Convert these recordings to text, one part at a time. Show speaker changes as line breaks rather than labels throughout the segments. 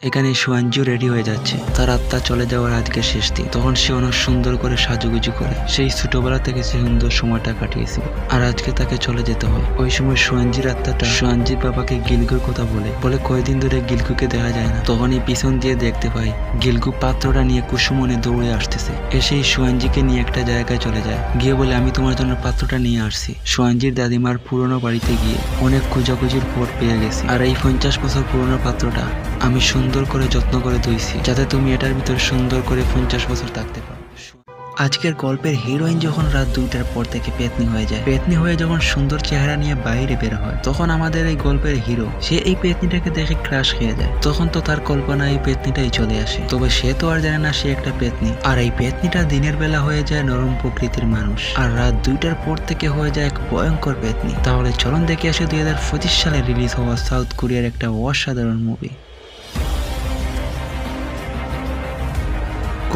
এখানে সুয়াঞ্জু রেডি হয়ে যাচ্ছে, তার আত্মা চলে যাওয়ার আজকে শেষ দিন। তখন সে অনেক সুন্দর করে সাজুগুজু করে, সেই ছোটবেলা থেকে সে সুন্দর সময়টা কাটিয়েছিল, আর আজকে তাকে চলে যেতে হয়। ওই সময় সুয়াঞ্জির আত্মাটা সুয়াঞ্জির বাবাকে গিলগুর কথা বলে কয়দিন ধরে গিলগুকে দেখা যায় না। তখনই পিছন দিয়ে দেখতে পাই গিলগু পাত্রটা নিয়ে কুসুমনে দৌড়ে আসতেছে। এসেই সুয়াঞ্জিকে নিয়ে একটা জায়গায় চলে যায়, গিয়ে বলে আমি তোমার জন্য পাত্রটা নিয়ে আসছি। সুয়াঞ্জির দাদিমার পুরনো বাড়িতে গিয়ে অনেক খোঁজাখুঁজির পর পেয়ে গেছি, আর এই 50 বছর পুরনো পাত্রটা আমি সুন্দর করে যত্ন করে ধুইছি, যাতে তুমি এটার ভিতর সুন্দর করে 50 বছর থাকতে পারো। আজকের গল্পের হিরোইন যখন রাত 2টার পর থেকে পেতনি হয়ে যায়, পেতনি হয়ে যখন সুন্দর চেহারা নিয়ে বাইরে বের হয়, তখন আমাদের এই গল্পের হিরো সে এই পেতনিটাকে দেখে ক্রাশ খেয়ে যায়। তখন তো তার কল্পনা এই পেতনিটাই চলে আসে, তবে সে তো আর জানে না সে একটা পেতনি। আর এই পেতনিটা দিনের বেলা হয়ে যায় নরম প্রকৃতির মানুষ, আর রাত 2টার পর থেকে হয়ে যায় এক ভয়ঙ্কর পেতনি। তাহলে চলন দেখে আসে 2025 সালে রিলিজ হওয়া সাউথ কোরিয়ার একটা অসাধারণ মুভি।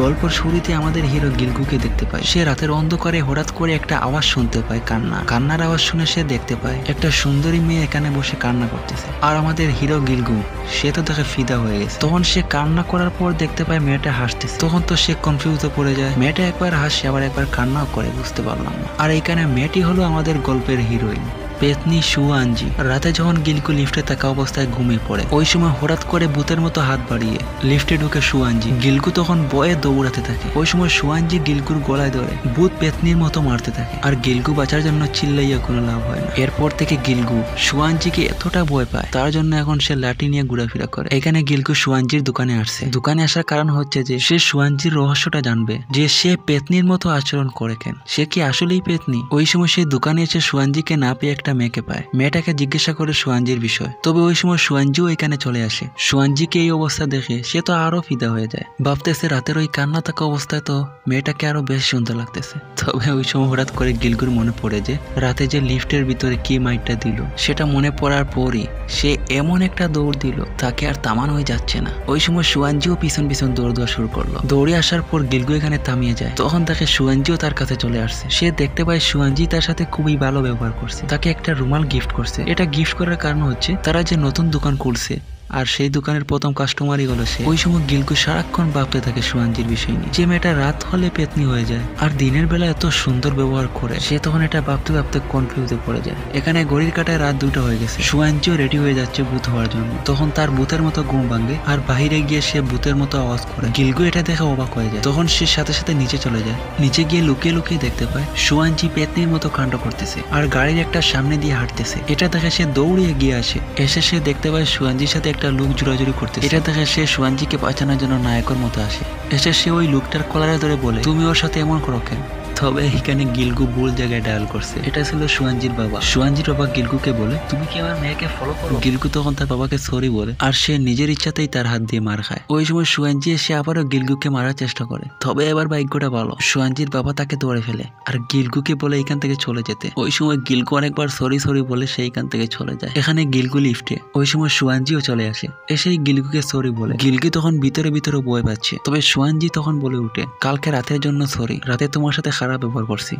গল্পের শুরুতে আমাদের হিরো গিলগুকে দেখতে পায়। সে রাতের অন্ধকারে হঠাৎ করে একটা আওয়াজ শুনতে পায়, কান্নার আওয়াজ শুনে সে দেখতে পায় একটা সুন্দরী মেয়ে এখানে বসে কান্না করতেছে। আর আমাদের হিরো গিলগু সে তো দেখে ফিদা হয়ে গেছে। তখন সে কান্না করার পর দেখতে পায় মেয়েটা হাসতেছে। তখন তো সে কনফিউজে পড়ে যায়, মেয়েটা একবার হাসে আবার একবার কান্নাও করে, বুঝতে পারলাম না। আর এইখানে মেয়েটি হলো আমাদের গল্পের হিরোইন পেতনি সুয়াঞ্জি। রাতে যখন গিলগু লিফটে থাকা অবস্থায় ঘুমিয়ে পড়ে, ওই সময় হঠাৎ করে ভূতের মতো হাত বাড়িয়ে লিফটে ঢুকে সুয়াঞ্জি। গিলগু তখন বয়ে দৌড়াতে থাকে। ওই সময় সুয়াঞ্জি গিলগুর গলায় ধরে ভূত পেতনির মতো মারতে থাকে, আর গিলগু বাঁচার জন্য চিল্লাইয়া কোনো লাভ হয় না। এরপর থেকে গিলগু সুয়াঞ্জিকে এতটা ভয় পায়, তার জন্য এখন সে লাঠি নিয়ে ঘোরাফেরা করে। এখানে গিলগু সুয়াঞ্জির দোকানে আসছে। দোকানে আসার কারণ হচ্ছে যে সে সুয়াঞ্জির রহস্যটা জানবে, যে সে পেতনির মতো আচরণ করে কেন, সে কি আসলেই পেতনি। ওই সময় সে দোকানে এসে সুয়াঞ্জিকে না পেয়ে একটা মেয়েকে পায়। মেয়েটাকে জিজ্ঞাসা করে সুয়াঞ্জির বিষয়, তবে ওই সময় সুয়াঞ্জিও এখানে চলে আসে। সুয়াঞ্জিকে এই অবস্থা দেখে সে তো আরো ফিদা হয়ে যায়, ভাবতেছে রাতের ওই কান্না থাকা অবস্থায় তো মেয়েটাকে আরো বেশ সুন্দর লাগতেছে। তবে ওই সময় হঠাৎ করে গিলগুর মনে পড়ে যে রাতে যে লিফটের ভিতরে কি মাইটটা দিল, সেটা মনে পড়ার পরই সে এমন একটা দৌড় দিল তাকে আর থামানো হয়ে যাচ্ছে না। ওই সময় সুয়াঞ্জিও পিছন পিছন দৌড় দেওয়া শুরু করলো। দৌড়ে আসার পর গিলগু এখানে থামিয়ে যায়। তখন তাকে সুয়াঞ্জিও তার কাছে চলে আসছে। সে দেখতে পায় সুয়াঞ্জি তার সাথে খুবই ভালো ব্যবহার করছে, তাকে একটা রুমাল গিফট করছে। এটা গিফট করার কারণ হচ্ছে তারা যে নতুন দোকান খুলছে, আর সেই দোকানের প্রথম কাস্টমারই হলো সে। ওই সময় গিলগু সারাক্ষণ ভাবতে থাকে সুয়াঞ্জির বিষয় নিয়ে, যে মেয়েটা রাত হলে পেতনি হয়ে যায় আর দিনের বেলা এত সুন্দর ব্যবহার করে। সে তখন এটা ভাবতে ভাবতে কনফিউজে পড়ে যায়। এখানে ঘড়ির কাঁটায় রাত 2টা হয়ে গেছে। সুয়াঞ্জিও রেডি হয়ে যাচ্ছে ভূত হওয়ার জন্য। তখন তার ভূতের মতো ঘুম ভাঙে, আর বাহিরে গিয়ে সে ভূতের মতো আওয়াজ করে। গিলগু এটা দেখে অবাক হয়ে যায়। তখন সে সাথে সাথে নিচে চলে যায়। নিচে গিয়ে লুকিয়ে লুকিয়ে দেখতে পায় সুয়াঞ্জি পেতনির মতো কাণ্ড করতেছে, আর গাড়ির একটা সামনে দিয়ে হাঁটতেছে। এটা দেখে সে দৌড়িয়ে গিয়ে আসে। এসে সে দেখতে পায় সুয়াঞ্জির সাথে একটা লোক জোরাজুরি করতেছে। এটা দেখে সে সুয়াঞ্জিকে বাঁচানোর জন্য নায়কের মতো আসে। এসে সে ওই লোকটার কলারে ধরে বলে, তুমি ওর সাথে এমন করো কেন। তবে এখানে গিলগু ভুল জায়গায় ডায়াল করছে। এটা ছিল সুয়াঞ্জির বাবা। সুয়াঞ্জির বাবা গিলগুকে বলে, তুমি কি আমার মেয়েকে ফলো করো। গিলগু তখন তার বাবাকে সরি বলে, আর সে নিজের ইচ্ছাতেই তার হাত দিয়ে মার খায়। ওই সময় সুয়াঞ্জি এসে আবারও গিলগুকে মারার চেষ্টা করে, তবে এবার ভাগ্যটা ভালো, সুয়াঞ্জির বাবা তাকে ধরে ফেলে আর গিলগুকে বলে এখান থেকে চলে যেতে। ওই সময় গিলগু অনেকবার সরি সরি বলে সে এখান থেকে চলে যায়। এখানে গিলগু লিফটে। ওই সময় সুয়াঞ্জিও চলে আসে, এসেই গিলগুকে সরি বলে। গিলগু তখন ভিতরে ভিতরে ভয় পাচ্ছে, তবে সুয়াঞ্জি তখন বলে উঠে, কালকে রাতের জন্য সরি, রাতে তোমার সাথে খারাপ ব্যবহার করছি।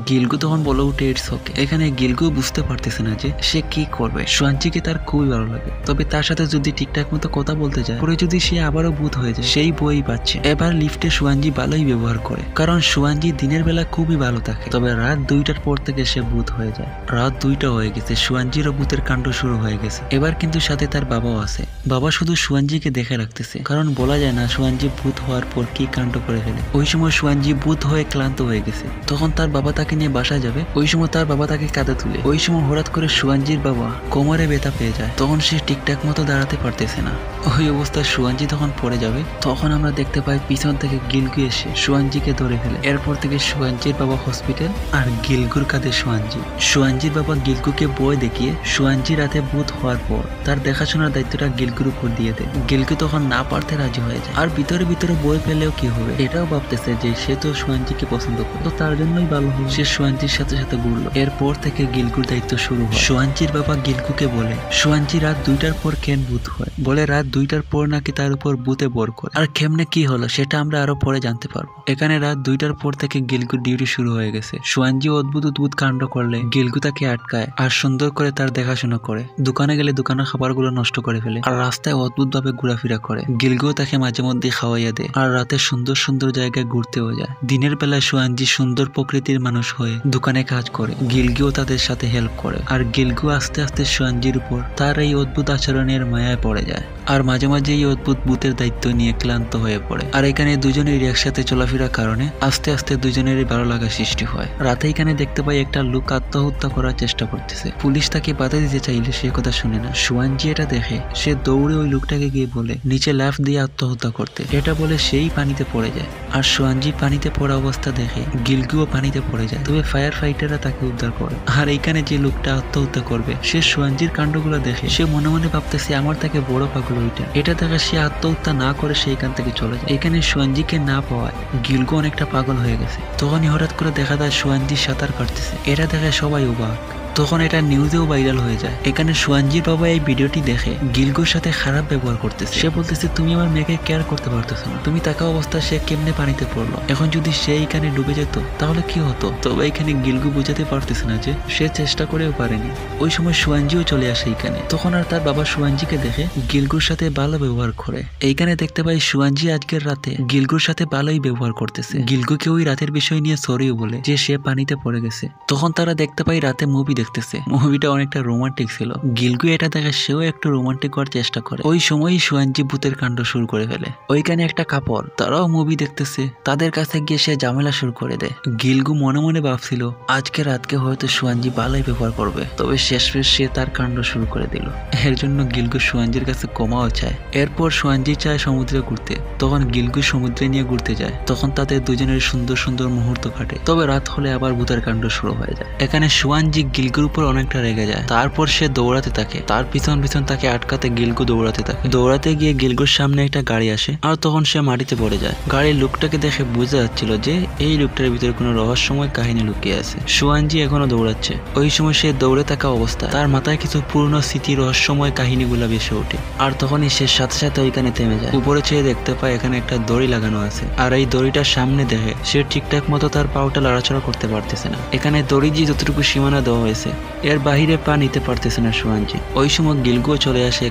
গিলগু তখন বলে উঠে, ইটস ওকে। এখানে গিলগু বুঝতে পারতেছে না যে সে কি করবে। সুয়াঞ্জিকে তার খুবই ভালো লাগে, তবে তার সাথে যদি ঠিকঠাক মতো কথা বলতে যায়, পরে যদি সে আবারও ভূত হয়ে যায়, সেই বই পাচ্ছে। এবার লিফটে সুয়াঞ্জি ভালোই ব্যবহার করে, কারণ সুয়াঞ্জি দিনের বেলা খুবই ভালো থাকে, তবে রাত 2টার পর থেকে সে ভূত হয়ে যায়। রাত 2টা হয়ে গেছে, সুয়াঞ্জিরও ভূতের কাণ্ড শুরু হয়ে গেছে। এবার কিন্তু সাথে তার বাবাও আছে। বাবা শুধু সুয়াঞ্জিকে দেখে রাখতেছে, কারণ বলা যায় না সুয়াঞ্জি ভূত হওয়ার পর কি কাণ্ড করে ফেলে। ওই সময় সুয়াঞ্জি ভূত হয়ে ক্লান্ত হয়ে গেছে। তখন তার বাবা তাকে নিয়ে বাসায় যাবে। ওই সময় তার বাবা তাকে কাঁধে তুলে। ওই সময় হঠাৎ করে সুয়াঞ্জির বাবা কোমরে ব্যথা পেয়ে যায়। তখন সে ঠিকঠাক মতো দাঁড়াতে পারতেছে না। ওই অবস্থায় সুয়াঞ্জি তখন পড়ে যাবে। তখন আমরা দেখতে পাই পিছন থেকে গিলগু এসে সুয়াঞ্জিকে ধরে ফেলে। এরপর থেকে সুয়াঞ্জির বাবা হসপিটাল, আর গিলগুর কাঁধে সুয়াঞ্জি। সুয়াঞ্জির বাবা গিলগুকে বই দেখিয়ে সুয়াঞ্জি রাতে ভূত হওয়ার পর তার দেখাশোনার দায়িত্বটা গিলগুর উপর দিয়ে দেয়। গিলগু তখন না পারতে রাজি হয়ে যায়, আর ভিতরে ভিতরে বই ফেলেও কি হবে, এটাও ভাবতেছে যে সে তো সুয়াঞ্জিকে পছন্দ করে, তো তার জন্যই ভালো হবে। সে সুয়াঞ্জির সাথে সাথে ঘুরলো। এরপর থেকে গিলগুর দায়িত্ব শুরু হয়। সুয়াঞ্জির বাবা গিলগুকে বলে, সুয়াঞ্জি রাত 2টার পর কেন ভূত হয়, বলে রাত 2টার পর নাকি তার উপর ভূতে বর করে। আর কেমনে কি হলো সেটা আমরা আরো পরে জানতে পারবো। এখানে রাত 2টার পর থেকে গিলগুর ডিউটি শুরু হয়ে গেছে। সোয়ানজি অদ্ভুত কাণ্ড করলে গিলগু তাকে আটকায় আর সুন্দর করে তার দেখাশোনা করে। দোকানে গেলে দোকানের খাবারগুলো নষ্ট করে ফেলে আর রাস্তায় অদ্ভুত ভাবে ঘোরাফেরা করে। গিলগু তাকে মাঝে মধ্যে খাওয়াইয়া দেয় আর রাতে সুন্দর জায়গায় ঘুরতেও যায়। দিনের বেলায় সোয়ানজি সুন্দর প্রকৃতির মানুষ হয়ে দোকানে কাজ করে। গিলগুও তাদের সাথে হেল্প করে আর গিলগু আস্তে আস্তে সোয়ানজির উপর তার এই অদ্ভুত আচরণের মায়ায় পড়ে যায় আর মাঝে মাঝে এই অদ্ভুত ভূতের দায়িত্ব নিয়ে ক্লান্ত হয়ে পড়ে। আর এখানে দুজনের একসাথে চলাফেরার কারণে আস্তে আস্তে দুজনেরই ভালো লাগা সৃষ্টি হয়। রাতে এখানে দেখতে পাই একটা লোক আত্মহত্যা করার চেষ্টা করতেছে। পুলিশ তাকে বাধা দিতে চাইলে সে কথা শুনে না। সোয়ানজি এটা দেখে সে দৌড়ে ওই লোকটাকে গিয়ে বলে নিচে লাফ দিয়ে আত্মহত্যা করতে। এটা বলে সেই পানিতে পড়ে যায় আর সোয়ানজি পানিতে পড়া অবস্থা দেখে গিলগুও পানিতে পড়ে যায়। তবে ফায়ার ফাইটাররা তাকে উদ্ধার করে। আর এইখানে যে লোকটা আত্মহত্যা করবে সে সোয়ানজির কাণ্ডগুলো দেখে সে মনে মনে ভাবতেছে আমার থেকে বড় পাগল ওইটা। এটা দেখে সে আত্মহত্যা না করে সেইখান থেকে চলে যায়। এখানে সোয়ানজিকে না পাওয়ায় গিলগু অনেকটা পাগল হয়ে গেছে। তখনই হঠাৎ করে দেখা যায় সোয়ানজি সাঁতার কাটতেছে। এটা দেখে সবাই অবাক। তখন এটা নিউজেও ভাইরাল হয়ে যায়। এখানে সোয়ানজির বাবা এই ভিডিওটি দেখে গিলগুর সাথে খারাপ ব্যবহার করতেছে। সে বলতেছে তুমি আমার মেয়েকে কেয়ার করতে পারতেছো না, তুমি থাকা অবস্থা সে কেমনে পানিতে পড়লো, এখন যদি সে এখানে ডুবে যেত তাহলে কি হতো। তবে এখানে গিলগু বুঝাতে পারতেছে না যে সে চেষ্টা করেও পারেনি। ওই সময় সোয়ানজিও চলে আসে এখানে। তখন আর তার বাবা সোয়ানজিকে দেখে গিলগুর সাথে ভালো ব্যবহার করে। এইখানে দেখতে পাই সোয়ানজি আজকের রাতে গিলগুর সাথে ভালোই ব্যবহার করতেছে। গিলগুকে ওই রাতের বিষয় নিয়ে সরিও বলে যে সে পানিতে পড়ে গেছে। তখন তারা দেখতে পাই রাতে মুভি দেখতেছে। মুভিটা অনেকটা রোমান্টিক ছিল। গিলগু এটা দেখে সেও একটু রোমান্টিক করার চেষ্টা করে। ওই সময়ই সোয়ানজি ভূতের কাণ্ড শুরু করে ফেলে। ওইখানে একটা কাপড় তারাও মুভি দেখতেছে, তাদের কাছে গিয়ে সে ঝামেলা শুরু করে দেয়। গিলগু মনে মনে ভাবছিল আজকে রাতকে হয়তো সোয়ানজি ভালোই ব্যবহার করবে, তবে শেষমেশ সে তার কাণ্ড শুরু করে দিল। এর জন্য গিলগু সোয়ানজির কাছে ক্ষমাও চায়। এরপর সোয়ানজি চায় সমুদ্রে ঘুরতে। তখন গিলগু সমুদ্রে নিয়ে ঘুরতে যায়। তখন তাদের দুজনের সুন্দর মুহূর্ত কাটে। তবে রাত হলে আবার ভূতের কাণ্ড শুরু হয়ে যায়। এখানে সোয়ানজি গিলগুর উপর অনেকটা রেগে যায়। তারপর সে দৌড়াতে থাকে। তার পিছন তাকে আটকাতে গিলগু দৌড়াতে থাকে। দৌড়াতে গিয়ে গিলগুর সামনে একটা গাড়ি আসে আর তখন সে মাটিতে পড়ে যায়। গাড়ির লোকটাকে দেখে বোঝা যাচ্ছিল যে এই লোকটার ভিতরে কোনো রহস্যময় কাহিনী লুকিয়ে আছে। সোয়ানজি এখনো দৌড়াচ্ছে। ওই সময় সে দৌড়ে থাকা অবস্থায় তার মাথায় কিছু পুরনো স্মৃতি রহস্যময় কাহিনীগুলা ভেসে ওঠে। আর তখনই সে সাথে ওইখানে থেমে যায়। উপরে চেয়ে দেখতে পায় এখানে একটা দড়ি লাগানো আছে। আর এই দড়িটার সামনে দেখে সে ঠিকঠাক মতো তার পাউটা লড়াচড়া করতে পারতেছে না। এখানে দড়ি যে যতটুকু সীমানা দেওয়া হয়েছে এর বাহিরে পা নিতে পারতেছে না সোয়ানজি। ওই সময় গিলগুও চলে আসে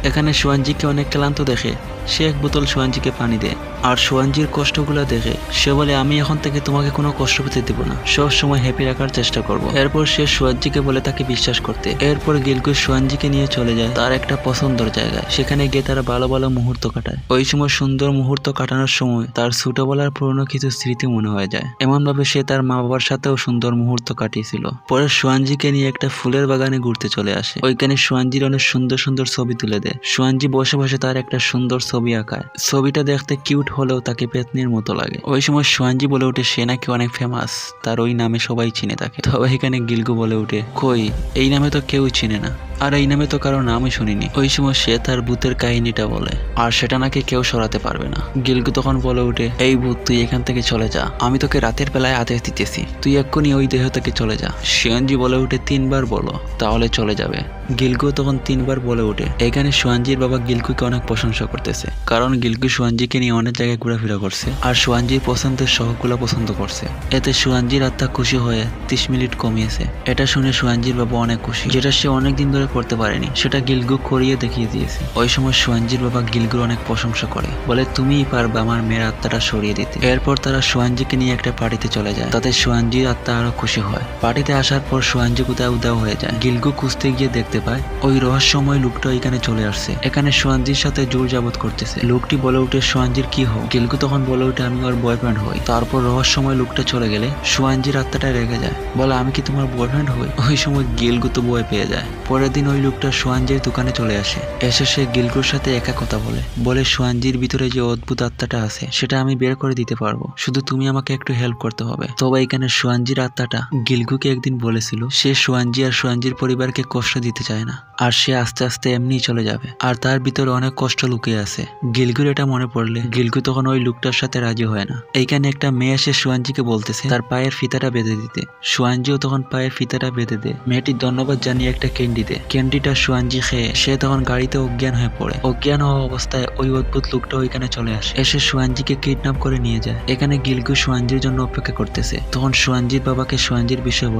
এখানে সোয়ানজিকে অনেক ক্লান্ত দেখে সে এক বোতল সোয়ানজিকে পানি দেয়। আর সোয়ানজির কষ্টগুলো দেখে সে বলে আমি এখন থেকে তোমাকে কোনো কষ্ট পেতে দেব না, সব সময় হ্যাপি রাখার চেষ্টা করব। এরপর সে সোয়ানজিকে বলে তাকে বিশ্বাস করতে। এরপর গিলগু সোয়ানজিকে নিয়ে চলে যায় তার একটা পছন্দের জায়গায়। সেখানে গিয়ে তারা ভালো মুহূর্ত কাটায়। ওই সময় সুন্দর মুহূর্ত কাটানোর সময় তার ছোটবেলার পুরনো কিছু স্মৃতি মনে হয়ে যায়। এমন ভাবে সে তার মা বাবার সাথেও সুন্দর মুহূর্ত কাটিয়েছিল। পরে সোয়ানজিকে নিয়ে একটা ফুলের বাগানে ঘুরতে চলে আসে। ওইখানে সোয়ানজির অনেক সুন্দর ছবি তুলে দেয়। সোয়ানজি বসে তার একটা সুন্দর ছবি আঁকায়। ছবিটা দেখতে কিউট হলেও তাকে পেতনির মতো লাগে। ওই সময় সোয়ানজি বলে উঠে সে নাকি অনেক ফেমাস, তার ওই নামে সবাই চিনে থাকে। তবে এখানে গিলগু বলে উঠে কই, এই নামে তো কেউ চিনে না, আর এই নামে তো কারো নামই শুনিনি। ওই সময় সে তার ভূতের কাহিনীটা বলে আর সেটা নাকি কেউ সরাতে পারবে না। গিলগু তখন বলে উঠে এই ভূত তুই এখান থেকে চলে যা, আমি তোকে রাতের বেলায় আদেশ দিতেছি, তুই এক্ষুনি ওই দেহ থেকে চলে যা। সোয়ানজি বলে উঠে 3 বার বলো তাহলে চলে যাবে। গিলগু তখন 3 বার বলে উঠে। এখানে সোয়ানজির বাবা গিলগুকে অনেক প্রশংসা করতেছে, কারণ গিলগু সোয়ানজিকে নিয়ে অনেক জায়গায় ঘোরাফেরা করছে আর সোয়ানজির পছন্দের শখগুলো পছন্দ করছে। এতে সোয়ানজির আত্মা খুশি হয়ে 30 মিনিট কমিয়েছে। এটা শুনে সোয়ানজির বাবা অনেক খুশি, যেটা সে অনেকদিন ধরে করতে পারেনি সেটা গিলগু করিয়ে দেখিয়ে দিয়েছে। ওই সময় সোয়ানজির বাবা গিলগুর অনেক প্রশংসা করে, বলে তুমিই পারবে আমার মেয়ের আত্মাটা সরিয়ে দিতে। এরপর তারা সোয়ানজিকে নিয়ে একটা পার্টিতে চলে যায়, তাতে সোয়ানজির আত্মা আরো খুশি হয়। পার্টিতে আসার পর সোয়ানজি কোথাও উদাও হয়ে যায়। গিলগু খুঁজতে গিয়ে দেখতে পায় ওই রহস্যময় লোকটা এখানে চলে আসছে। এখানে সোয়ানজির সাথে জোর জাবত করতেছে। লোকটি বলে উঠে সোয়ানজির কি হোক। গিলগু তখন বলে উঠে আমি ওর বয়ফ্রেন্ড হই। তারপর রহস্যময় লোকটা চলে গেলে সোয়ানজির আত্মাটা রেগে যায়, বলে আমি কি তোমার বয়ফ্রেন্ড হই। ওই সময় গিলগু তো ভয় পেয়ে যায়। পরের দিন ওই লোকটা সোয়ানজির দোকানে চলে আসে। এসে সে গিলগুর সাথে একা কথা বলে সোয়ানজির ভিতরে যে অদ্ভুত আত্মাটা আছে সেটা আমি বের করে দিতে পারবো, শুধু তুমি আমাকে একটু হেল্প করতে হবে। তবে এখানে সোয়ানজির আত্মাটা গিলগুকে একদিন বলেছিল সে সোয়ানজি আর সোয়ানজির পরিবারকে কষ্ট দিতে চায় না, আর সে আস্তে আস্তে এমনি চলে যাবে, আর তার ভিতরে অনেক কষ্ট লুকিয়ে আছে। গিলগুর এটা মনে পড়লে গিলগু তখন ওই লোকটার সাথে রাজি হয় না। এইখানে একটা মেয়ে এসে সোয়ানজিকে বলতেছে তার পায়ের ফিতাটা বেঁধে দিতে। সোয়ানজিও তখন পায়ের ফিতাটা বেঁধে দেয়। মেয়েটি ধন্যবাদ জানিয়ে একটা ক্যান্ডি দেয় ক্যান্ডিটা সুয়ানজি খেয়ে সে তখন গাড়িতে অজ্ঞান হয়ে পড়ে। অজ্ঞান হওয়া অবস্থায় ওই অদ্ভুত লোকটা ওইখানে চলে আসে, এসে সুয়ানজিকে কিডন্যাপ করে নিয়ে যায়। এখানে গিলগু সুয়ানজির জন্য অপেক্ষা করতেছে। তখন সুয়ানজির বাবাকে সুয়ানজির বিষয়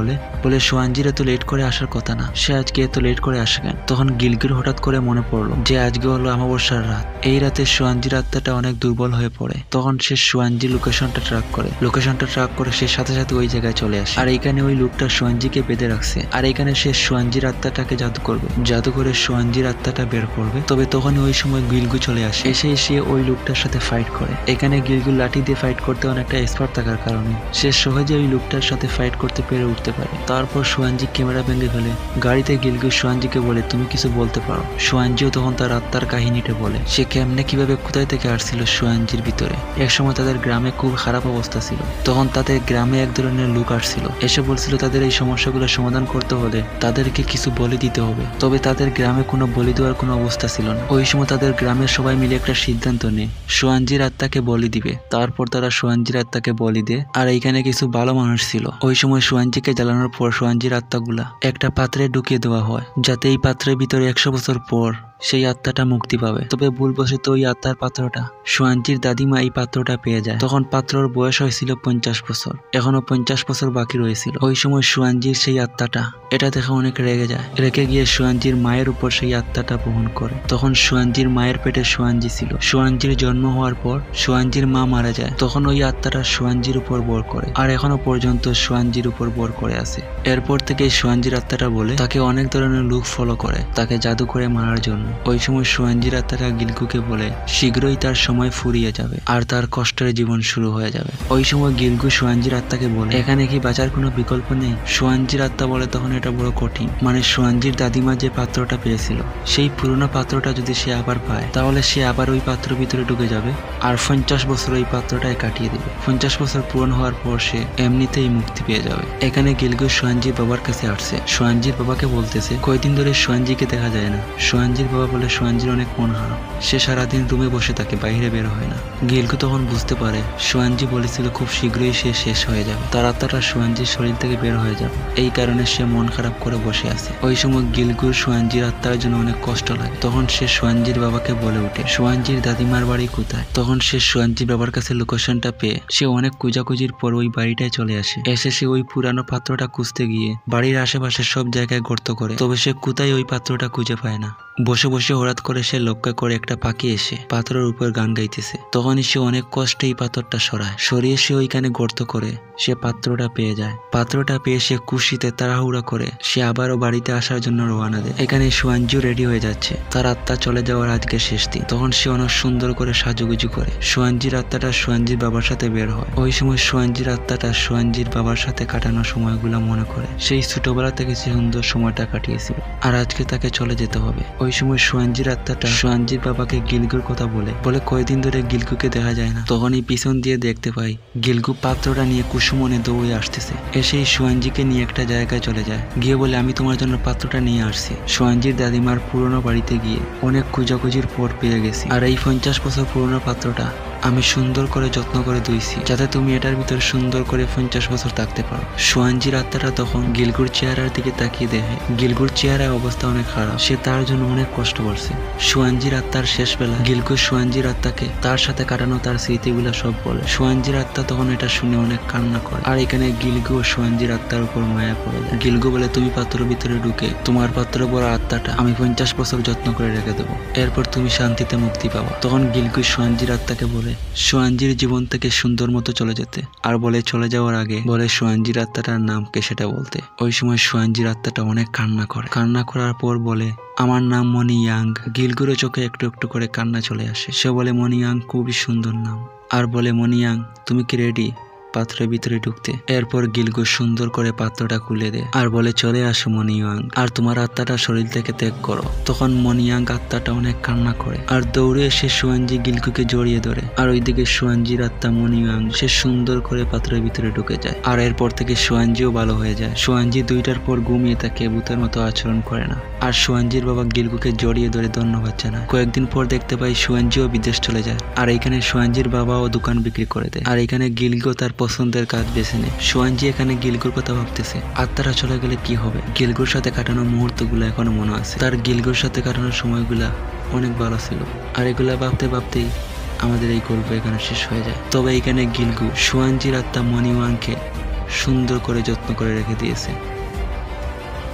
বলে সুয়ানজির এত লেট করে আসার কথা না, সে আজকে এত লেট করে আসে কেন? তখন গিলগুর হঠাৎ করে মনে পড়লো যে আজকে হলো অমাবস্যার রাত। এই রাতে সুয়ানজির আত্মাটা অনেক দুর্বল হয়ে পড়ে। তখন সে সুয়ানজির লোকেশনটা ট্র্যাক করে সে সাথে সাথে ওই জায়গায় চলে আসে। আর এখানে ওই লোকটা সুয়ানজিকে বেঁধে রাখছে। আর এখানে সে সুয়ানজির আত্মাটাকে জাদু করবে, জাদু করে সুয়ানজির আত্মাটা বের করবে। তবে তখন ওই সময় গিলগু চলে আসে, এসে ওই লোকটার সাথে ফাইট করে। এখানে গিলগু লাঠি দিয়ে ফাইট করতে অনেকটা এক্সপার্ট থাকার কারণে সে সহজে ওই লোকটার সাথে ফাইট করতে পেরে উঠতে পারে। তারপর সুয়ানজি ক্যামেরা ভেঙে ফেলে। গাড়িতে গিলগু সুয়ানজিকে বলে তুমি কিছু বলতে পারো। সুয়ানজিও তখন তার আত্মার কাহিনীটা বলে সে কেমনে কিভাবে কোথায় থেকে আসছিল সুয়ানজির ভিতরে। একসময় তাদের গ্রামে খুব খারাপ অবস্থা ছিল, তখন তাদের গ্রামে এক ধরনের লোক আসছিল, এসে বলছিল তাদের এই সমস্যাগুলো সমাধান করতে হলে তাদেরকে কিছু বলি দিতে হবে। তবে তাদের গ্রামে কোনো বলি দেওয়ার কোনো অবস্থা ছিল না। ওই সময় তাদের গ্রামের সবাই মিলে একটা সিদ্ধান্ত নেয় সুয়ানজির আত্মাকে বলি দিবে। তারপর তারা সুয়ানজির আত্মাকে বলি দেয়। আর এইখানে কিছু ভালো মানুষ ছিল। ওই সময় সুয়ানজিকে জ্বালানোর পর সুয়ানজির আত্মাগুলা একটা পাত্রে ঢুকিয়ে দেওয়া হয়, যাতে এই পাত্রের ভিতরে 100 বছর পর সেই আত্মাটা মুক্তি পাবে। তবে ভুলবশত ওই আত্মার পাত্রটা সুয়ানজির দাদিমা এই পাত্রটা পেয়ে যায়। তখন পাত্রর বয়স হয়েছিল 50 বছর, এখনো 50 বছর বাকি রয়েছিল। ওই সময় সুয়ানজির সেই আত্মাটা এটা দেখে অনেক রেগে যায়, রেগে গিয়ে সুয়ানজির মায়ের উপর সেই আত্মাটা বহন করে। তখন সুয়ানজির মায়ের পেটে সুয়ানজি ছিল। সুয়ানজির জন্ম হওয়ার পর সুয়ানজির মা মারা যায়। তখন ওই আত্মাটা সুয়ানজির উপর বর করে, আর এখনো পর্যন্ত সুয়ানজির উপর বর করে আছে। এরপর থেকে সুয়ানজির আত্মাটা বলে তাকে অনেক ধরনের লোক ফলো করে তাকে জাদু করে মারার জন্য। ওই সময় সুয়ানজির আত্মাটা গিলগুকে বলে শীঘ্রই তার সময় ফুরিয়ে যাবে আর তার কষ্টের জীবন শুরু হয়ে যাবে। ওই সময় গিলগু সুয়ানজির আত্মাকে বলে এখানে কি বাঁচার কোনো বিকল্প নেই? সুয়ানজির আত্মা বলে তখন এটা বড় কঠিন, মানে সুয়ানজির দাদিমা যে পাত্রটা পেয়েছিল সেই পুরনো পাত্রটা যদি সে আবার পায় তাহলে সে আবার ওই পাত্রের ভিতরে ঢুকে যাবে আর 50 বছর ওই পাত্রটায় কাটিয়ে দিবে। 50 বছর পূরণ হওয়ার পর সে এমনিতেই মুক্তি পেয়ে যাবে। এখানে গিলগু সুয়ানজির বাবার কাছে আসছে। সুয়ানজির বাবাকে বলতেছে কয়দিন ধরে সুয়ানজিকে দেখা যায় না। সুয়ানজির বাবা বলে সুয়ানজির অনেক মন খারাপ, সে সারাদিন রুমে বসে থাকে, বাইরে বের হয় না। গিলগু তখন বুঝতে পারে সুয়ানজি বলেছিল খুব শীঘ্রই সে শেষ হয়ে যাবে, তার আত্মাটা সুয়ানজির শরীর থেকে বের হয়ে যাবে। এই কারণে সে মন খারাপ করে বসে আছে। ওই সময় গিলগুর সুয়ানজির আত্মার জন্য অনেক কষ্ট লাগে। তখন সে সুয়ানজির বাবাকে বলে ওঠে সুয়ানজির দাদিমার বাড়ি কোথায়। তখন সে সুয়ানজির বাবার কাছে লোকেশনটা পেয়ে সে অনেক খোঁজাখুঁজির পর ওই বাড়িটায় চলে আসে। এসে সে ওই পুরানো পাত্রটা খুঁজতে গিয়ে বাড়ির আশেপাশে সব জায়গায় গর্ত করে, তবে সে কোথায় ওই পাত্রটা খুঁজে পায় না। বসে বসে হঠাৎ করে সে লক্ষ্য করে একটা পাখি এসে পাথরের উপর গান গাইতেছে। তখনই সে অনেক কষ্টে এই পাথরটা সরিয়ে সে ওইখানে গর্ত করে সে পাত্রটা পেয়ে যায়। পাত্রটা পেয়ে সে খুশিতে তাড়াহুড়া করে সে আবারও বাড়িতে আসার জন্য রওনা দেয়। এখানে সুয়ানজিও রেডি হয়ে যাচ্ছে, তার আত্মা চলে যাওয়ার আজকে শেষ দিন। তখন সে অনেক সুন্দর করে সাজুগুজু করে সুয়ানজির আত্মাটা সুয়ানজির বাবার সাথে বের হয়। ওই সময় সুয়ানজির আত্মাটা সুয়ানজির বাবার সাথে কাটানো সময়গুলো মনে করে সেই ছোটবেলা থেকে সে সুন্দর সময়টা কাটিয়েছিল আর আজকে তাকে চলে যেতে হবে। ওই সময় সুয়ানজির আত্মাটা সুয়ানজির বাবাকে গিলগুর কথা বলে কয়দিন ধরে গিলগুকে দেখা যায় না। তখনই পিছন দিয়ে দেখতে পাই গিলগু পাত্রটা নিয়ে কুসুমনে দৌড়ে আসতেছে। এসেই সুয়ানজিকে নিয়ে একটা জায়গায় চলে যায়, গিয়ে বলে আমি তোমার জন্য পাত্রটা নিয়ে আসছি। সুয়ানজির দাদিমার পুরনো বাড়িতে গিয়ে অনেক খোঁজাখুঁজির পর পেয়ে গেছি, আর এই 50 বছর পুরনো পাত্রটা আমি সুন্দর করে যত্ন করে ধুইছি যাতে তুমি এটার ভিতরে সুন্দর করে 50 বছর থাকতে পারো। সুয়ানজির আত্মাটা তখন গিলগুর চেহারার দিকে তাকিয়ে দেখে গিলগুর চেহারার অবস্থা অনেক খারাপ, সে তার জন্য অনেক কষ্ট করছে। সুয়ানজির আত্মার শেষ বেলা গিলগু সুয়ানজির আত্মাকে তার সাথে কাটানো তার স্মৃতিগুলা সব বলে। সুয়ানজির আত্মা তখন এটা শুনে অনেক কান্না করে, আর এখানে গিলগু ও সুয়ানজির আত্মার উপর মায়া পড়ে যায়। গিলগু বলে তুমি পাত্রের ভিতরে ঢুকে তোমার পাত্র বড় আত্মাটা আমি 50 বছর যত্ন করে রেখে দেবো, এরপর তুমি শান্তিতে মুক্তি পাবা। তখন গিলগু সুয়ানজির আত্মাকে বলে সুয়ানজির জীবন থেকে সুন্দর মতো চলে যেতে, আর বলে চলে যাওয়ার আগে বলে সুয়ানজির আত্মাটার নামকে সেটা বলতে। ওই সময় সুয়ানজির আত্মাটা অনেক কান্না করার পর বলে আমার নাম মনি ইয়াং। গিলগুরের চোখে একটু একটু করে কান্না চলে আসে। সে বলে মনি ইয়াং খুবই সুন্দর নাম, আর বলে মনি ইয়াং তুমি কি রেডি পাত্রের ভিতরে ঢুকতে? এরপর গিলগু সুন্দর করে পাত্রটা খুলে দেয় আর বলে চলে আসো মনিয়াং, আর তোমার আত্মাটা শরীর থেকে ত্যাগ করো। তখন মনিয়াং আত্মাটা অনেক কান্না করে আর দৌড়ে এসে সুয়ানজি গিলগুকে জড়িয়ে ধরে, আর ওইদিকে সুয়ানজির আত্মা মনিয়াং সে সুন্দর করে পাত্রের ভিতরে ঢুকে যায়। আর এরপর থেকে সুয়ানজিও ভালো হয়ে যায়। সুয়ানজি 2টার পর ঘুমিয়ে থাকে, ভূতের মতো আচরণ করে না। আর সুয়ানজির বাবা গিলগুকে জড়িয়ে ধরে ধন্যবাদ জানায়। কয়েকদিন পর দেখতে পাই সুয়ানজিও বিদেশ চলে যায়, আর এখানে সুয়ানজির বাবাও দোকান বিক্রি করে দেয়। আর এখানে গিলগু তার পছন্দের কাজ বেছে নেয়। সোয়ানজি এখানে গিলগুর কথা ভাবতেছে, আর তারা চলে গেলে কি হবে। গিলগুর সাথে কাটানো মুহূর্তগুলো এখনো মনে আছে, তার গিলগুর সাথে কাটানোর সময়গুলা অনেক ভালো ছিল। আর এগুলা ভাবতে ভাবতেই আমাদের এই গল্প এখানে শেষ হয়ে যায়। তবে এখানে গিলগু সোয়ানজির আত্মা মনিওয়াংকে সুন্দর করে যত্ন করে রেখে দিয়েছে।